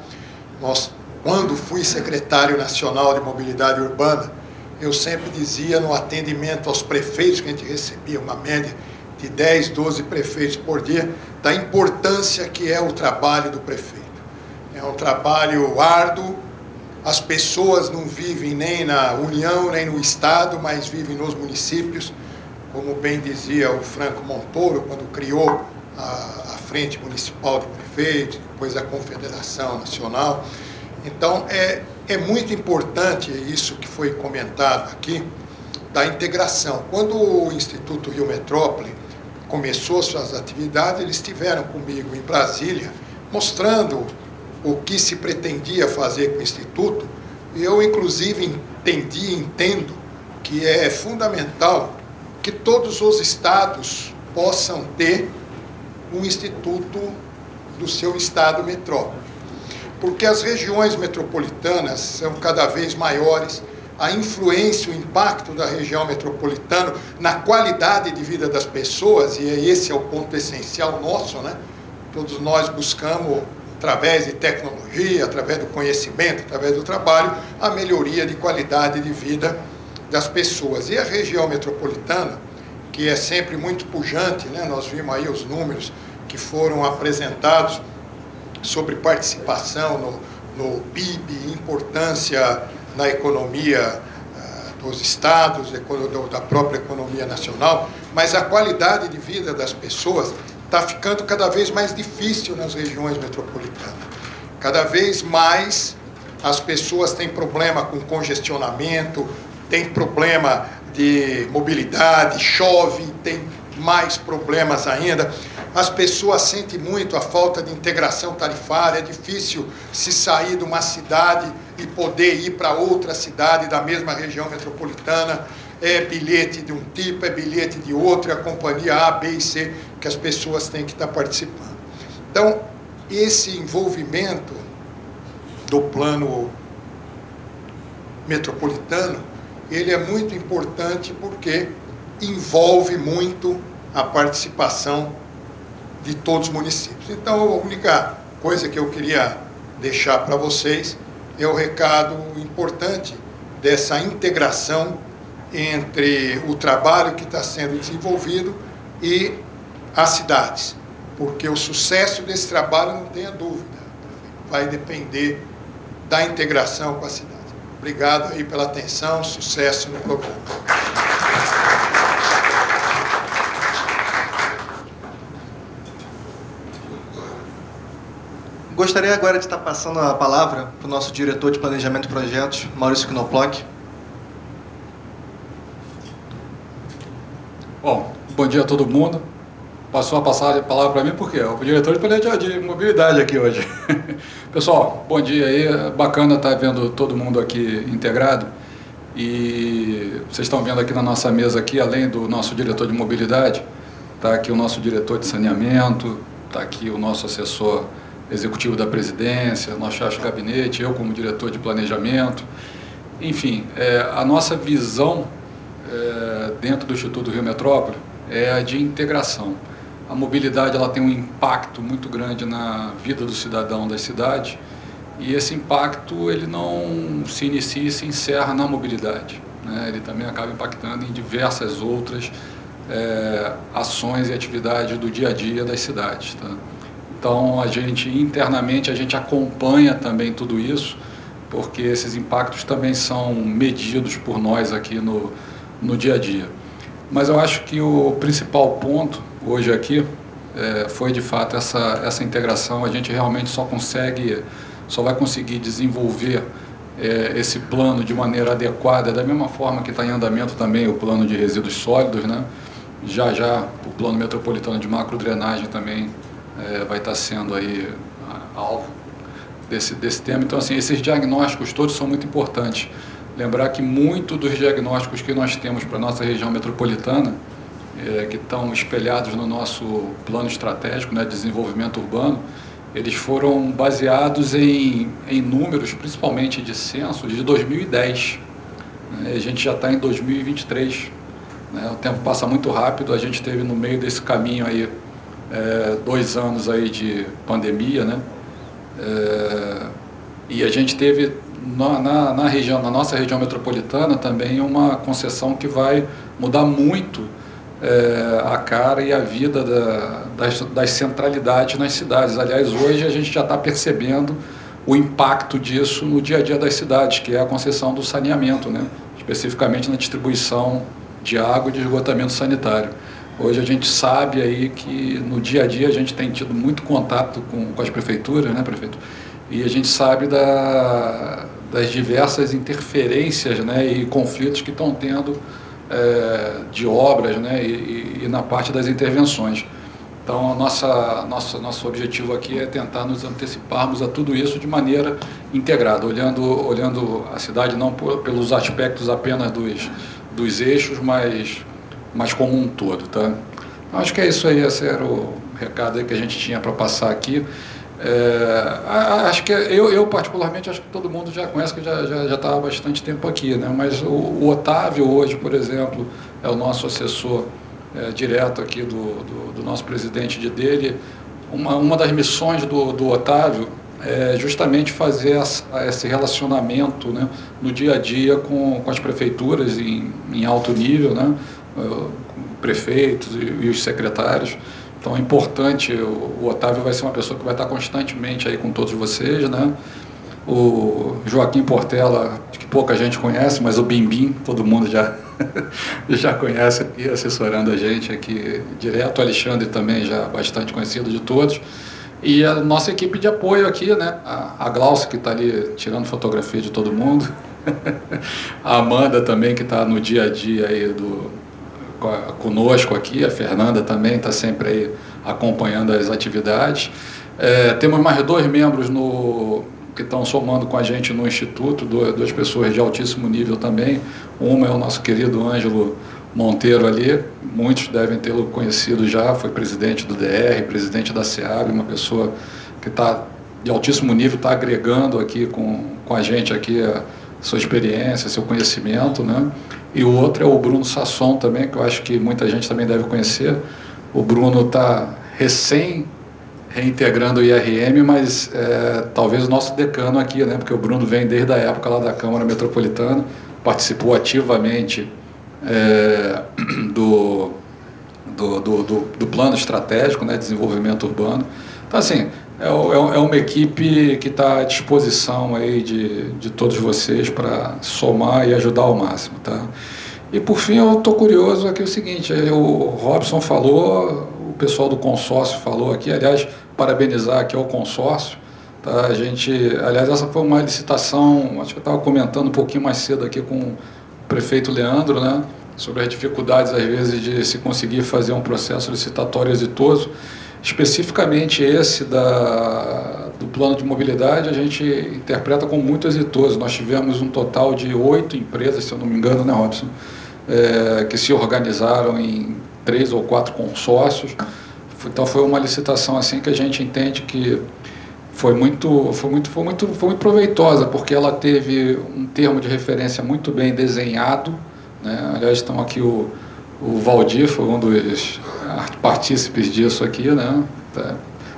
E: Quando fui secretário nacional de mobilidade urbana, eu sempre dizia no atendimento aos prefeitos, que a gente recebia uma média de 10, 12 prefeitos por dia, da importância que é o trabalho do prefeito. É um trabalho árduo, as pessoas não vivem nem na União, nem no Estado, mas vivem nos municípios, como bem dizia o Franco Montoro, quando criou a Frente Municipal de Prefeitos, depois a Confederação Nacional. Então, é muito importante isso que foi comentado aqui, da integração. Quando o Instituto Rio Metrópole começou suas atividades, eles estiveram comigo em Brasília, mostrando o que se pretendia fazer com o Instituto. Eu, inclusive, entendi e entendo que é fundamental que todos os estados possam ter um instituto do seu estado metrópole, porque as regiões metropolitanas são cada vez maiores, a influência, o impacto da região metropolitana na qualidade de vida das pessoas, e esse é o ponto essencial nosso, né? Todos nós buscamos, através de tecnologia, através do conhecimento, através do trabalho, a melhoria de qualidade de vida das pessoas. E a região metropolitana, que é sempre muito pujante, né? Nós vimos aí os números que foram apresentados sobre participação no PIB, importância na economia dos estados, da própria economia nacional, mas a qualidade de vida das pessoas está ficando cada vez mais difícil nas regiões metropolitanas. Cada vez mais as pessoas têm problema com congestionamento, têm problema de mobilidade, chove, tem mais problemas ainda. As pessoas sentem muito a falta de integração tarifária, é difícil se sair de uma cidade e poder ir para outra cidade da mesma região metropolitana. É bilhete de um tipo, é bilhete de outro, é a companhia A, B e C que as pessoas têm que estar participando. Então, esse envolvimento do plano metropolitano, ele é muito importante porque envolve muito a participação de todos os municípios. Então, a única coisa que eu queria deixar para vocês é o recado importante dessa integração entre o trabalho que está sendo desenvolvido e as cidades, porque o sucesso desse trabalho, não tenha dúvida, vai depender da integração com a cidade. Obrigado aí pela atenção, sucesso no programa.
A: Gostaria agora de estar passando a palavra para o nosso diretor de Planejamento e Projetos, Maurício Knoploch.
F: Bom dia a todo mundo. Passou a passar a palavra para mim porque é o diretor de Planejamento de Mobilidade aqui hoje. Pessoal, bom dia aí. Bacana estar vendo todo mundo aqui integrado. E vocês estão vendo aqui na nossa mesa aqui, além do nosso diretor de mobilidade, está aqui o nosso diretor de saneamento, está aqui o nosso assessor executivo da presidência, nosso chefe de gabinete, eu como diretor de planejamento. Enfim, a nossa visão dentro do Instituto Rio Metrópole é a de integração. A mobilidade ela tem um impacto muito grande na vida do cidadão das cidades, e esse impacto ele não se inicia e se encerra na mobilidade, né? Ele também acaba impactando em diversas outras ações e atividades do dia a dia das cidades, tá? Então, internamente, a gente acompanha também tudo isso, porque esses impactos também são medidos por nós aqui no dia a dia. Mas eu acho que o principal ponto hoje aqui foi, de fato, essa integração. A gente realmente só vai conseguir desenvolver esse plano de maneira adequada, da mesma forma que está em andamento também o plano de resíduos sólidos, né? Já o plano metropolitano de macrodrenagem também vai estar sendo aí alvo desse tema. Então, assim, esses diagnósticos todos são muito importantes. Lembrar que muito dos diagnósticos que nós temos para a nossa região metropolitana, que estão espelhados no nosso plano estratégico, né, de desenvolvimento urbano, eles foram baseados em números, principalmente de censos, de 2010. A gente já está em 2023. Né? O tempo passa muito rápido, a gente teve no meio desse caminho aí 2 anos aí de pandemia, né? E a gente teve na nossa região metropolitana também uma concessão que vai mudar muito a cara e a vida das centralidades nas cidades. Aliás, hoje a gente já está percebendo o impacto disso no dia a dia das cidades, que é a concessão do saneamento, né? Especificamente na distribuição de água e de esgotamento sanitário. Hoje a gente sabe aí que no dia a dia a gente tem tido muito contato com as prefeituras, né, prefeito? E a gente sabe das diversas interferências, né, e conflitos que estão tendo de obras, né, e na parte das intervenções. Então, nosso objetivo aqui é tentar nos anteciparmos a tudo isso de maneira integrada, olhando a cidade não pelos aspectos apenas dos eixos, mas como um todo. Tá? Então, acho que é isso aí, esse era o recado aí que a gente tinha para passar aqui. Acho que eu particularmente acho que todo mundo já conhece, que já está há bastante tempo aqui, né? Mas o Otávio hoje, por exemplo, é o nosso assessor direto aqui do nosso presidente dele. Uma das missões do Otávio é justamente fazer esse relacionamento, né, no dia a dia com as prefeituras em alto nível, né, prefeitos e os secretários. Então é importante, o Otávio vai ser uma pessoa que vai estar constantemente aí com todos vocês, né? O Joaquim Portela, que pouca gente conhece, mas o Bimbim, todo mundo já conhece aqui, assessorando a gente aqui direto. O Alexandre também já bastante conhecido de todos. E a nossa equipe de apoio aqui, né? A Glaucia, que está ali tirando fotografia de todo mundo. A Amanda também, que está no dia a dia aí conosco aqui. A Fernanda também está sempre aí acompanhando as atividades. Temos mais 2 membros que estão somando com a gente no Instituto, 2 pessoas de altíssimo nível também. Uma é o nosso querido Ângelo Monteiro ali, muitos devem tê-lo conhecido já, foi presidente do DR, presidente da SEAB, uma pessoa que está de altíssimo nível, está agregando aqui com a gente aqui a sua experiência, seu conhecimento, né? E o outro é o Bruno Sasson também, que eu acho que muita gente também deve conhecer. O Bruno está reintegrando o IRM, mas talvez o nosso decano aqui, né? Porque o Bruno vem desde a época lá da Câmara Metropolitana, participou ativamente do plano estratégico, né, de desenvolvimento urbano. Então, assim, é uma equipe que está à disposição aí de todos vocês para somar e ajudar ao máximo. Tá? E, por fim, eu estou curioso aqui o seguinte, o Robson falou, o pessoal do consórcio falou aqui, aliás, parabenizar aqui ao consórcio. Tá? Aliás, essa foi uma licitação, acho que eu estava comentando um pouquinho mais cedo aqui com o prefeito Leandro, né, sobre as dificuldades, às vezes, de se conseguir fazer um processo licitatório exitoso. Especificamente esse do plano de mobilidade, a gente interpreta como muito exitoso. Nós tivemos um total de 8 empresas, se eu não me engano, né, Robson, que se organizaram em 3 ou 4 consórcios. Então, foi uma licitação assim que a gente entende que foi muito proveitosa, porque ela teve um termo de referência muito bem desenhado, né? Aliás, estão aqui o Valdir, foi um dos partícipes disso aqui, né?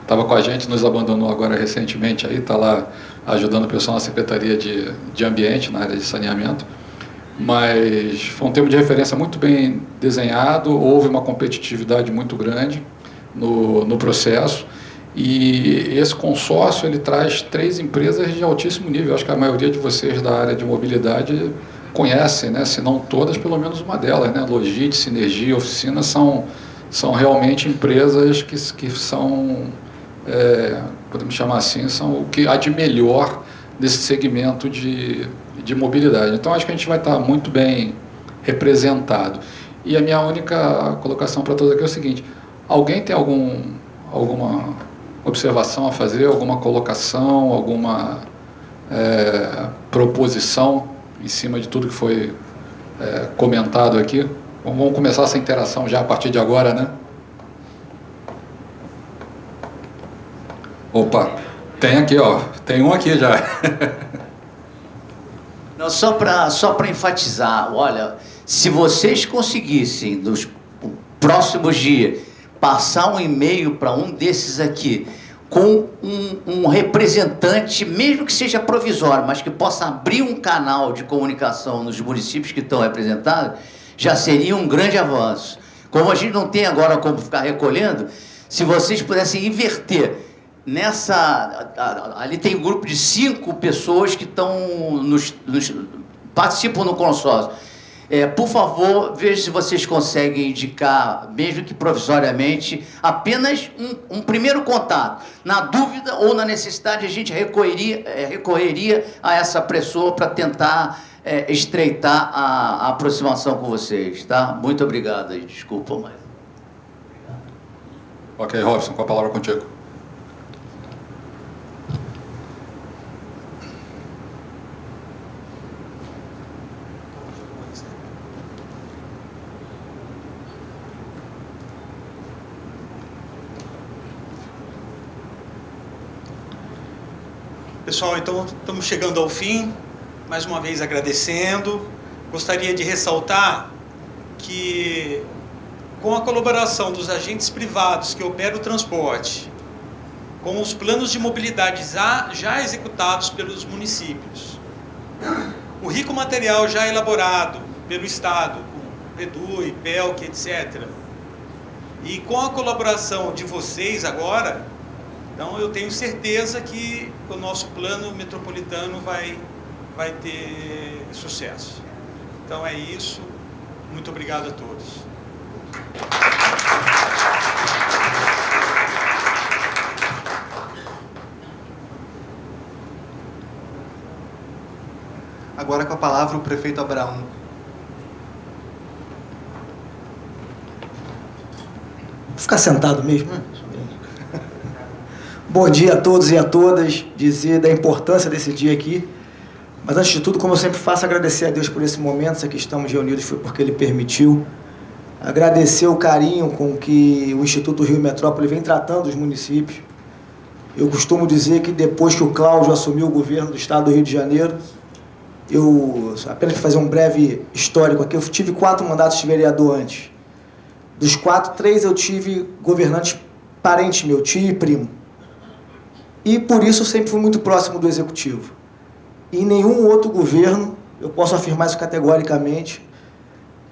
F: Estava com a gente, nos abandonou agora recentemente, aí está lá ajudando o pessoal na Secretaria de Ambiente, na área de saneamento. Mas foi um termo de referência muito bem desenhado, houve uma competitividade muito grande no processo. E esse consórcio, ele traz 3 empresas de altíssimo nível. Acho que a maioria de vocês da área de mobilidade conhecem, né? Se não todas, pelo menos uma delas, né? Logit, Sinergia, Oficina são realmente empresas que são, podemos chamar assim, são o que há de melhor desse segmento de mobilidade. Então, acho que a gente vai estar muito bem representado. E a minha única colocação para todos aqui é o seguinte: alguém tem alguma observação a fazer, alguma colocação, alguma proposição em cima de tudo que foi comentado aqui? Vamos começar essa interação já a partir de agora, né? Opa, tem aqui, ó, tem um aqui já.
D: Não, só para enfatizar, olha, se vocês conseguissem nos próximos dias passar um e-mail para um desses aqui com um representante, mesmo que seja provisório, mas que possa abrir um canal de comunicação nos municípios que estão representados, já seria um grande avanço. Como a gente não tem agora como ficar recolhendo, se vocês pudessem inverter ali tem um grupo de 5 pessoas que estão participam no consórcio. Por favor, veja se vocês conseguem indicar, mesmo que provisoriamente, apenas um primeiro contato. Na dúvida ou na necessidade, a gente recorreria a essa pessoa para tentar estreitar a aproximação com vocês, tá? Muito obrigado aí, desculpa, mas...
F: Ok, Robson, com a palavra contigo.
C: Pessoal, então estamos chegando ao fim, mais uma vez agradecendo. Gostaria de ressaltar que, com a colaboração dos agentes privados que operam o transporte, com os planos de mobilidade já executados pelos municípios, o rico material já elaborado pelo Estado, com Edu, IPELC, etc., e com a colaboração de vocês agora, então eu tenho certeza que o nosso plano metropolitano vai ter sucesso. Então é isso. Muito obrigado a todos.
A: Agora com a palavra o prefeito Abraão.
G: Vou ficar sentado mesmo, né? Bom dia a todos e a todas, dizer da importância desse dia aqui. Mas antes de tudo, como eu sempre faço, agradecer a Deus por esse momento. Se aqui estamos reunidos foi porque Ele permitiu. Agradecer o carinho com que o Instituto Rio Metrópole vem tratando os municípios. Eu costumo dizer que depois que o Cláudio assumiu o governo do Estado do Rio de Janeiro, apenas para fazer um breve histórico aqui, eu tive 4 mandatos de vereador antes. Dos 4, 3 eu tive governantes parentes meu, tio e primo. E por isso eu sempre fui muito próximo do Executivo. Em nenhum outro governo, eu posso afirmar isso categoricamente,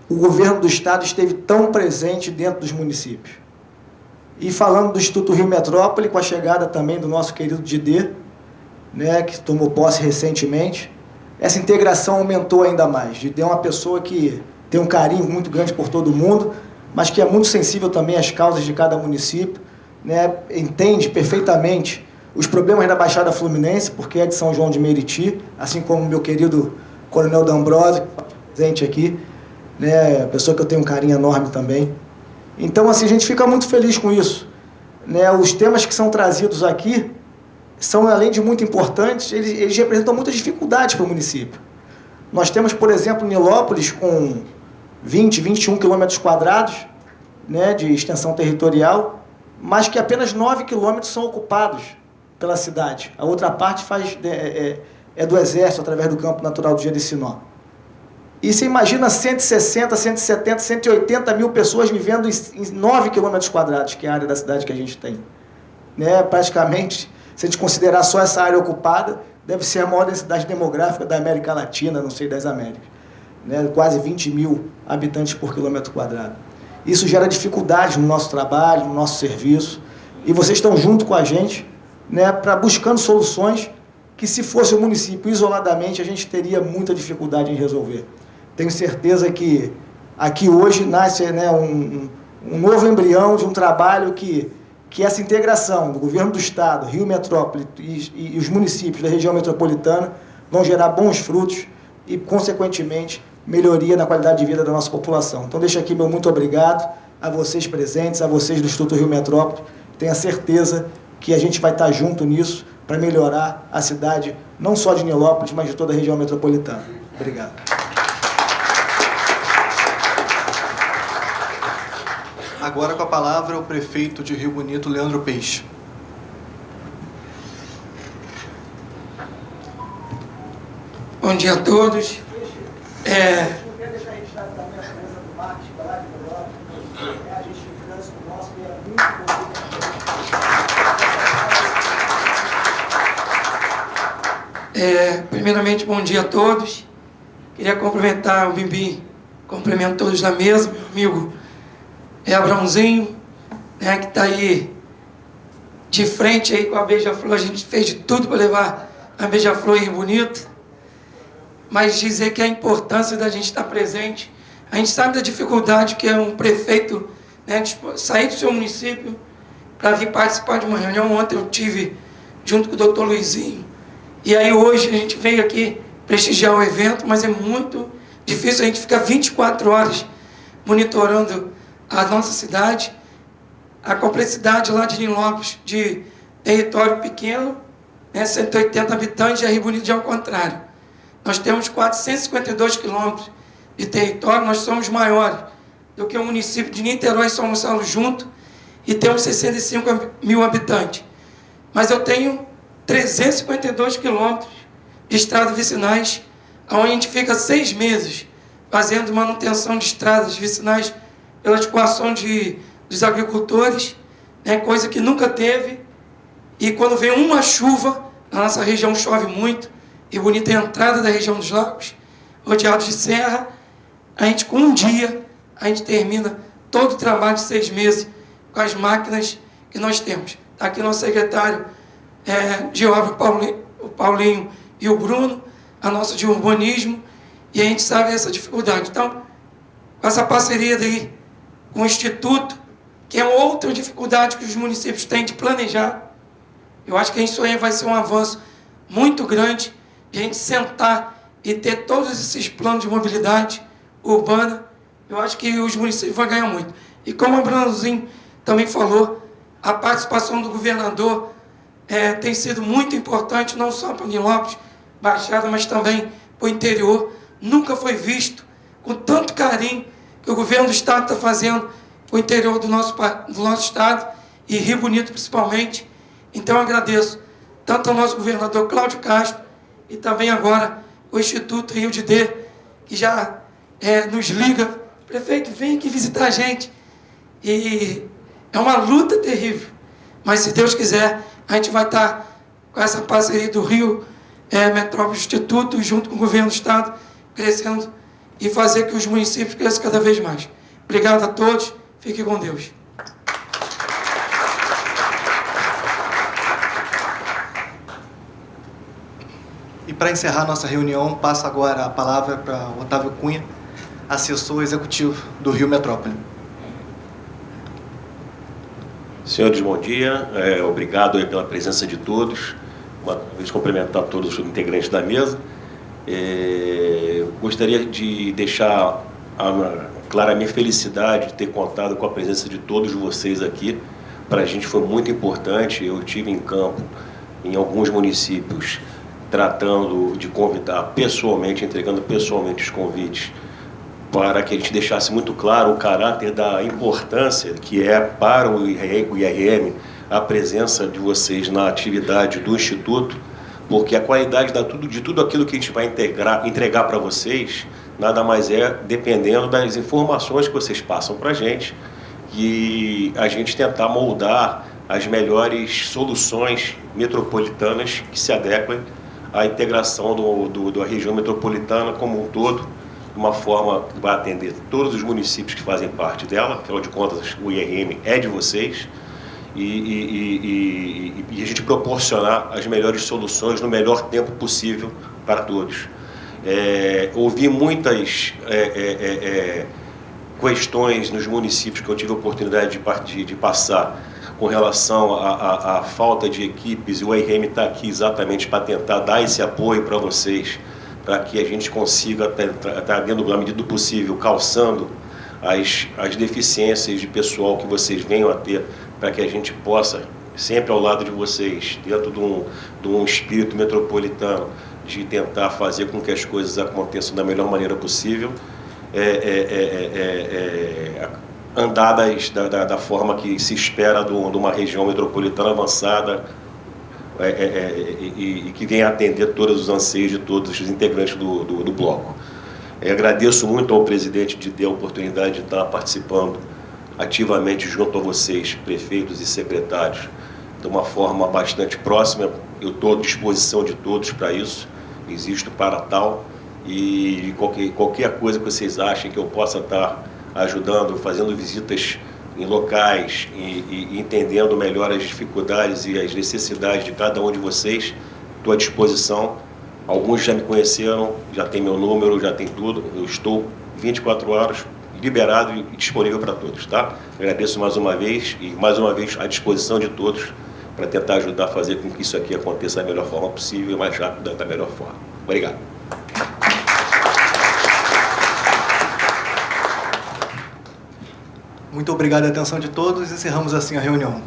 G: o governo do Estado esteve tão presente dentro dos municípios. E falando do Instituto Rio Metrópole, com a chegada também do nosso querido Didê, né, que tomou posse recentemente, essa integração aumentou ainda mais. Didê é uma pessoa que tem um carinho muito grande por todo mundo, mas que é muito sensível também às causas de cada município, né, entende perfeitamente os problemas da Baixada Fluminense, porque é de São João de Meriti, assim como o meu querido Coronel D'Ambrosio, presente aqui, né, pessoa que eu tenho um carinho enorme também. Então, assim, a gente fica muito feliz com isso, né? Os temas que são trazidos aqui são, além de muito importantes, eles representam muitas dificuldades para o município. Nós temos, por exemplo, Nilópolis com 21 quilômetros quadrados, né, de extensão territorial, mas que apenas 9 quilômetros são ocupados pela cidade. A outra parte é do Exército, através do Campo Natural do Jericinó. E você imagina 160, 170, 180 mil pessoas vivendo em 9 quilômetros quadrados, que é a área da cidade que a gente tem. Né? Praticamente, se a gente considerar só essa área ocupada, deve ser a maior densidade demográfica da América Latina, não sei, das Américas. Né? Quase 20 mil habitantes por quilômetro quadrado. Isso gera dificuldades no nosso trabalho, no nosso serviço. E vocês estão junto com a gente, né, buscando soluções que, se fosse o município isoladamente, a gente teria muita dificuldade em resolver. Tenho certeza que aqui hoje nasce, né, um novo embrião de um trabalho que essa integração do governo do Estado, Rio Metrópole e os municípios da região metropolitana vão gerar bons frutos e, consequentemente, melhoria na qualidade de vida da nossa população. Então, deixo aqui meu muito obrigado a vocês presentes, a vocês do Instituto Rio Metrópole. Tenho certeza que a gente vai estar junto nisso para melhorar a cidade, não só de Nilópolis, mas de toda a região metropolitana. Obrigado.
A: Agora com a palavra o prefeito de Rio Bonito, Leandro Peixe.
H: Bom dia a todos. Primeiramente, bom dia a todos. Queria cumprimentar o Bibi, cumprimento todos na mesa, meu amigo Abraãozinho, né, que está aí de frente aí com a Beija-Flor. A gente fez de tudo para levar a Beija-Flor em Rio Bonito. mas dizer que a importância da gente estar presente. A gente sabe da dificuldade que é um prefeito, né, sair do seu município para vir participar de uma reunião. Ontem eu tive junto com o doutor Luizinho, e aí hoje a gente veio aqui prestigiar o evento, mas é muito difícil, a gente fica 24 horas monitorando a nossa cidade, a complexidade lá de Nilópolis, de território pequeno, né, 180 habitantes, e a Rio Bonito já é o contrário. Nós temos 452 quilômetros de território, nós somos maiores do que o município de Niterói e São Gonçalo junto, e temos 65 mil habitantes. Mas eu tenho 352 quilômetros de estradas vicinais, onde a gente fica 6 meses fazendo manutenção de estradas vicinais pela articulação dos agricultores, né, coisa que nunca teve. E quando vem uma chuva, na nossa região chove muito, e Bonito é a entrada da região dos lagos, rodeados de serra, a gente com um dia, a gente termina todo o trabalho de 6 meses com as máquinas que nós temos. Está aqui nosso secretário de obra, o Paulinho e o Bruno, a nossa de urbanismo, e a gente sabe essa dificuldade. Então, com essa parceria daí com o Instituto, que é outra dificuldade que os municípios têm de planejar, eu acho que isso aí vai ser um avanço muito grande, de a gente sentar e ter todos esses planos de mobilidade urbana. Eu acho que os municípios vão ganhar muito. E como o Brunzinho também falou, a participação do governador tem sido muito importante, não só para Nilópolis, Baixada, mas também para o interior. Nunca foi visto com tanto carinho que o governo do estado está fazendo com o interior do nosso estado, e Rio Bonito principalmente. Então eu agradeço tanto ao nosso governador Cláudio Castro e também agora o Instituto Rio de D, que já nos liga: prefeito, vem aqui visitar a gente. E é uma luta terrível, mas se Deus quiser, a gente vai estar com essa parceria do Rio Metrópole Instituto, junto com o governo do estado, crescendo e fazer que os municípios cresçam cada vez mais. Obrigado a todos, fiquem com Deus.
A: E para encerrar nossa reunião, passo agora a palavra para o Otávio Cunha, assessor executivo do Rio Metrópole.
I: Senhores, bom dia. Obrigado aí pela presença de todos. Uma vez cumprimentar todos os integrantes da mesa. Gostaria de deixar clara a minha felicidade de ter contado com a presença de todos vocês aqui. Para a gente foi muito importante. Eu estive em campo em alguns municípios, tratando de convidar pessoalmente, entregando pessoalmente os convites, para que a gente deixasse muito claro o caráter da importância que é para o IRM a presença de vocês na atividade do Instituto, porque a qualidade de tudo aquilo que a gente vai entregar para vocês, nada mais é dependendo das informações que vocês passam para a gente, e a gente tentar moldar as melhores soluções metropolitanas que se adequem à integração da região metropolitana como um todo, de uma forma que vai atender todos os municípios que fazem parte dela. Afinal de contas, o IRM é de vocês, e a gente proporcionar as melhores soluções no melhor tempo possível para todos. Ouvi muitas questões nos municípios que eu tive a oportunidade de passar com relação à falta de equipes, e o IRM está aqui exatamente para tentar dar esse apoio para vocês, para que a gente consiga estar dentro da medida do possível, calçando as deficiências de pessoal que vocês venham a ter, para que a gente possa, sempre ao lado de vocês, dentro de um espírito metropolitano, de tentar fazer com que as coisas aconteçam da melhor maneira possível, andadas da forma que se espera de uma região metropolitana avançada, e que venha atender todos os anseios de todos os integrantes do bloco. Agradeço muito ao presidente de ter a oportunidade de estar participando ativamente junto a vocês, prefeitos e secretários, de uma forma bastante próxima. Eu estou à disposição de todos para isso, existo para tal, e qualquer coisa que vocês achem que eu possa estar ajudando, fazendo visitas em locais e entendendo melhor as dificuldades e as necessidades de cada um de vocês, estou à disposição. Alguns já me conheceram, já tem meu número, já tem tudo. Eu estou 24 horas liberado e disponível para todos, tá? Agradeço mais uma vez e mais uma vez à disposição de todos para tentar ajudar a fazer com que isso aqui aconteça da melhor forma possível e mais rápido da melhor forma. Obrigado.
A: Muito obrigado a atenção de todos. Encerramos assim a reunião.